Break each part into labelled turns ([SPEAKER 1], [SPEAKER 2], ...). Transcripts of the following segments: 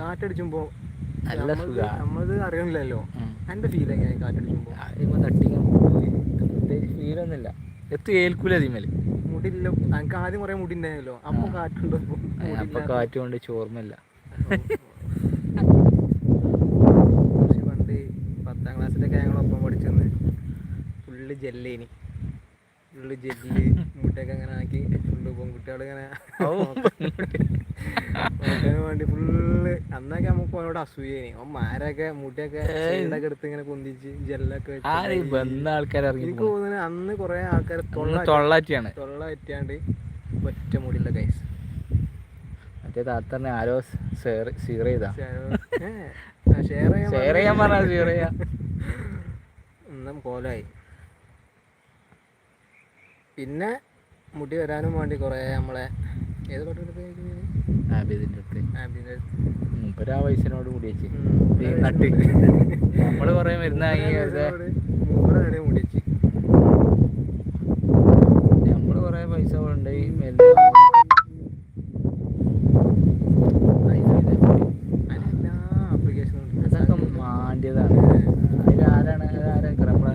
[SPEAKER 1] കാറ്റടിച്ചുമ്പോ
[SPEAKER 2] നല്ല സുഖമാണ്.
[SPEAKER 1] നമ്മളത് അറിയണില്ലല്ലോ. എൻ്റെ ഫീൽ എങ്ങനെ കാറ്റടിച്ചുമ്പോ?
[SPEAKER 2] അതിപ്പോൾ തട്ടിക്കാൻ ഫീലൊന്നുമില്ല. ഏൽക്കൂല അതിമേൽ.
[SPEAKER 1] മുടിയില്ല, എനിക്ക് ആദ്യം കുറേ മുടി ഉണ്ടായിരുന്നല്ലോ, അപ്പോൾ കാറ്റുണ്ടോ?
[SPEAKER 2] അപ്പോൾ കാറ്റ് കൊണ്ട് ചോർമ്മല്ല.
[SPEAKER 1] പണ്ട് 10ാം ക്ലാസ്സിലൊക്കെ ഞങ്ങളൊപ്പം പഠിച്ചെന്ന് ഫുള്ള് ജെല്ലേനി. ഫുള്ള് ജെല്ല് മുട്ടയൊക്കെ ഇങ്ങനെ ആക്കി ഫുള്ള് പെൺകുട്ടികളിങ്ങനെ നോക്കാൻ വേണ്ടി ഫുള്ള്. അന്നൊക്കെ നമുക്ക് അവനോട് അസൂയേനി. മാരൊക്കെ മുടിയൊക്കെ സൈഡൊക്കെ എടുത്ത് ഇങ്ങനെ പൊന്തിച്ച് ജെല്ലൊക്കെ വെച്ച്. എനിക്ക് തോന്നുന്നു അന്ന് കുറേ ആൾക്കാർ തൊള്ള പറ്റിയാണ്ട് ഒറ്റ മുടിയുള്ള കൈസ്.
[SPEAKER 2] മറ്റേ താത്തന്നെ ആരോ ഷെയർ ചെയ്താ
[SPEAKER 1] ഷെയർ
[SPEAKER 2] ചെയ്യാൻ പറഞ്ഞ ഷെയർ ചെയ്യാ
[SPEAKER 1] ഒന്നും കോലായി. പിന്നെ മുടി വരാനും വേണ്ടി കുറേ നമ്മളെ ഏത് പാട്ട്
[SPEAKER 2] മൂപ്പര് ആ വയസ്സിനോട് കൂടി വെച്ച് നട്ട് നമ്മള് കുറേ മരുന്ന്
[SPEAKER 1] മുടി വെച്ച്
[SPEAKER 2] നമ്മള് കുറേ പൈസ കൊണ്ടുപോയി അതൊക്കെ മാണ്ടിയതാണ്. അതിലാരാണ് നമ്മളെ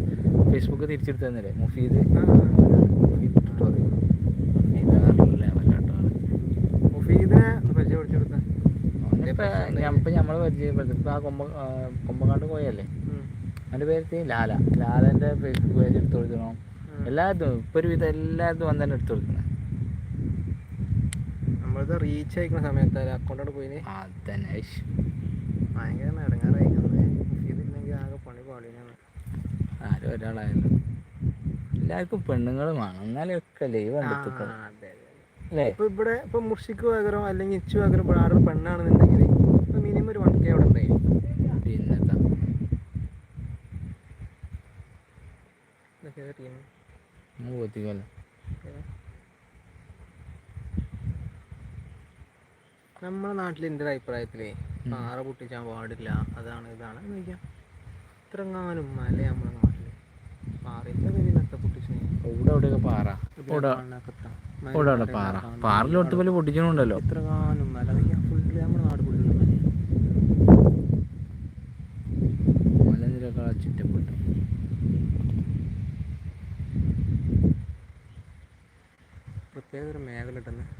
[SPEAKER 2] ഫേസ്ബുക്ക് തിരിച്ചെടുത്ത് തന്നില്ലേ മുഫീദ്.
[SPEAKER 1] മുഫീദിനെ പരിചയപ്പെടുത്തിയെടുത്ത
[SPEAKER 2] ഇപ്പം നമ്മൾ പരിചയപ്പെടുത്തി. ഇപ്പം ആ കൊമ്പങ്ങാണ്ട് പോയല്ലേ, എൻ്റെ പേര് ലാലൻ്റെ ഫേസ്ബുക്ക് പേജ് എടുത്ത് കൊടുക്കണം. എല്ലായിടത്തും ഇപ്പോൾ ഒരുവിധം എല്ലായിടത്തും വന്ന് തന്നെ എടുത്ത് കൊടുക്കണം.
[SPEAKER 1] നമ്മളത് റീച്ച് അയക്കുന്ന സമയത്ത് അക്കൗണ്ടോട് പോയിന്
[SPEAKER 2] അതന്നെ
[SPEAKER 1] ഭയങ്കര ഇടങ്ങാറായിരിക്കുന്നത്. മുഫീദില്ലെങ്കിൽ ആകെ പണി പാടിനാണ്.
[SPEAKER 2] ആരും ഒരാളായാലും എല്ലാവർക്കും പെണ്ണുങ്ങൾ വേണം, എന്നാലൊക്കെ ലൈവ് കണ്ടെത്തിക്കണം അല്ലേ.
[SPEAKER 1] ഇപ്പം ഇവിടെ ഇപ്പം മുർഷിക്ക് പകരം അല്ലെങ്കിൽ ഇച്ചു പകരം ഇപ്പോൾ ആരുടെ പെണ്ണാണെന്നുണ്ടെങ്കിൽ ഇപ്പം മിനിമം ഒരു 1K അവിടെ ഉണ്ടായി.
[SPEAKER 2] പിന്നെന്താ പോത്തിക്കല്ലോ.
[SPEAKER 1] നമ്മുടെ നാട്ടിൽ എൻ്റെ ഒരു അഭിപ്രായത്തിലേ പാറ പൊട്ടിച്ചാൻ പാടില്ല, അതാണ് ഇതാണ് ചോദിക്കാം. ഇത്രങ്ങാനും മല നമ്മുടെ നാട്ടിൽ പാറയുടെ പേരിലൊക്കെ പൊട്ടിച്ചു.
[SPEAKER 2] എവിടെയൊക്കെ പാറ പാറിലോട്ട് പോലെ പൊട്ടിക്കണുണ്ടല്ലോ.
[SPEAKER 1] ഇത്രങ്ങാനും മല ഫുള്ള് നമ്മുടെ നാട് ഫുള്ള്
[SPEAKER 2] മലനിരകളെ ചുറ്റപ്പെട്ടു.
[SPEAKER 1] പ്രത്യേക ഒരു മേഖല കിട്ടുന്നത്.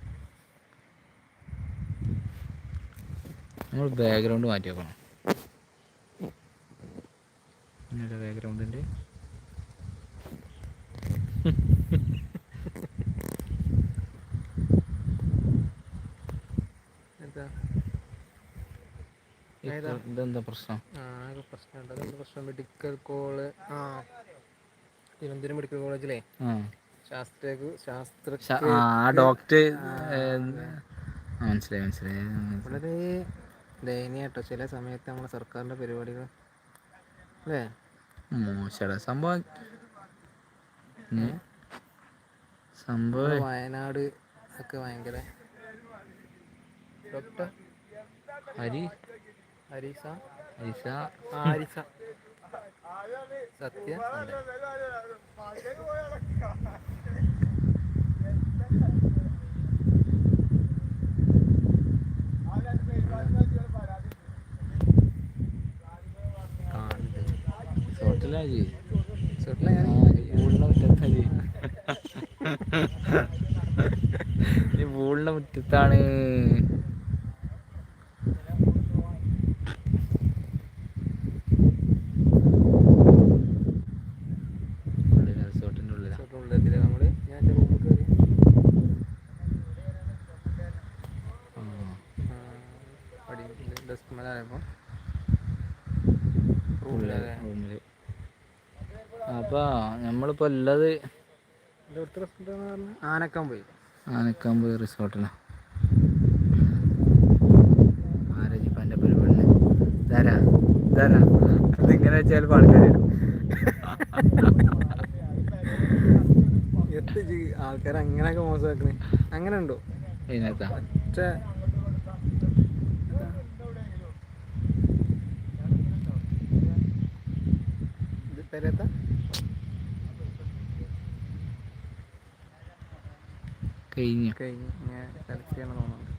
[SPEAKER 2] നമ്മൾ ബാക്ക്ഗ്രൗണ്ട് മാറ്റി വെക്കണം. ബാക്ക്ഗ്രൗണ്ടിൻ്റെ ഇതെന്താ പ്രശ്നം?
[SPEAKER 1] പ്രശ്നം മെഡിക്കൽ കോള് തിരുവനന്തപുരം മെഡിക്കൽ കോളേജിലെ
[SPEAKER 2] ഡോക്ടർ മനസ്സിലായി.
[SPEAKER 1] വളരെ ദയനീയാട്ടോ ചില സമയത്ത് നമ്മളെ സർക്കാരിൻ്റെ പരിപാടികൾ അല്ലേ.
[SPEAKER 2] മോശം സംഭവം.
[SPEAKER 1] വയനാട് ഒക്കെ ഭയങ്കര ഡോക്ടർ ഹരിസ സത്യ
[SPEAKER 2] പൂളിന്റെ മുറ്റത്താണ്. അപ്പൊ നമ്മളിപ്പോ ഉള്ളത് ആനക്കാമ്പ് റിസോർട്ടിലാണ്. ആരജിപ്പാൻ്റെ പരിപാടി അതിങ്ങനെ വെച്ചാൽ ആൾക്കാർ
[SPEAKER 1] ആൾക്കാർ അങ്ങനെയൊക്കെ മോശമാക്കണേ. അങ്ങനെ ഉണ്ടോ
[SPEAKER 2] ഇതിനകത്താ കഴിഞ്ഞു
[SPEAKER 1] സെലക്ട് ചെയ്യണം തോന്നുന്നു.